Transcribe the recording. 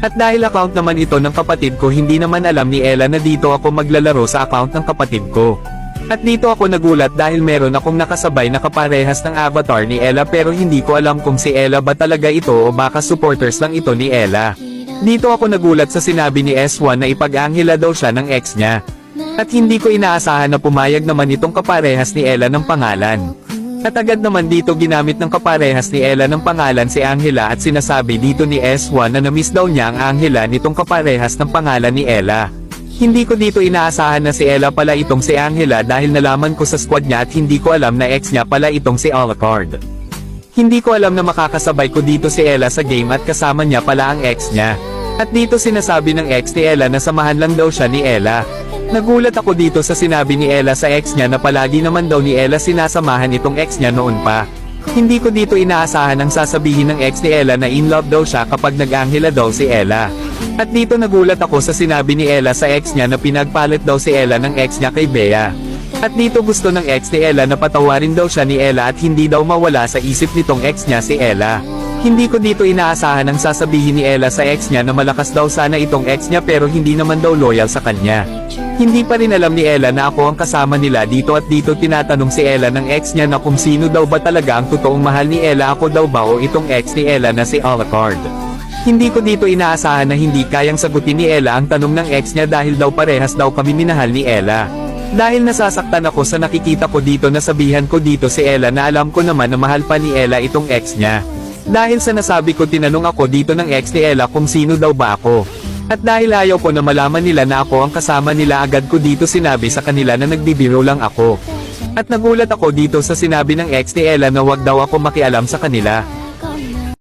At dahil account naman ito ng kapatid ko, hindi naman alam ni Ella na dito ako maglalaro sa account ng kapatid ko. At dito ako nagulat dahil meron akong nakasabay na kaparehas ng avatar ni Ella, pero hindi ko alam kung si Ella ba talaga ito o baka supporters lang ito ni Ella. Dito ako nagulat sa sinabi ni S1 na ipag-anghela daw siya ng ex niya. At hindi ko inaasahan na pumayag naman itong kaparehas ni Ella ng pangalan. At agad naman dito ginamit ng kaparehas ni Ella ng pangalan si Angela, at sinasabi dito ni S1 na namiss daw niya ang Angela nitong kaparehas ng pangalan ni Ella. Hindi ko dito inaasahan na si Ella pala itong si Angela dahil nalaman ko sa squad niya, at hindi ko alam na ex niya pala itong si Alucard. Hindi ko alam na makakasabay ko dito si Ella sa game at kasama niya pala ang ex niya. At dito sinasabi ng ex ni Ella na samahan lang daw siya ni Ella. Nagulat ako dito sa sinabi ni Ella sa ex niya na palagi naman daw ni Ella sinasamahan itong ex niya noon pa. Hindi ko dito inaasahan ang sasabihin ng ex ni Ella na in love daw siya kapag nag-anghela daw si Ella. At dito nagulat ako sa sinabi ni Ella sa ex niya na pinagpalit daw si Ella ng ex niya kay Bea. At dito gusto ng ex ni Ella na patawarin daw siya ni Ella at hindi daw mawala sa isip nitong ex niya si Ella. Hindi ko dito inaasahan ang sasabihin ni Ella sa ex niya na malakas daw sana itong ex niya pero hindi naman daw loyal sa kanya. Hindi pa rin alam ni Ella na ako ang kasama nila dito, at dito tinatanong si Ella ng ex niya na kung sino daw ba talaga ang totoong mahal ni Ella, ako daw ba o itong ex ni Ella na si Alucard. Hindi ko dito inaasahan na hindi kayang sagutin ni Ella ang tanong ng ex niya dahil daw parehas daw kami minahal ni Ella. Dahil nasasaktan ako sa nakikita ko dito, nasabihan ko dito si Ella na alam ko naman na mahal pa ni Ella itong ex niya. Dahil sa nasabi ko, tinanong ako dito ng ex ni Ella kung sino daw ba ako. At dahil ayaw ko na malaman nila na ako ang kasama nila, agad ko dito sinabi sa kanila na nagbibiro lang ako. At nagulat ako dito sa sinabi ng ex ni Ella na wag daw ako makialam sa kanila.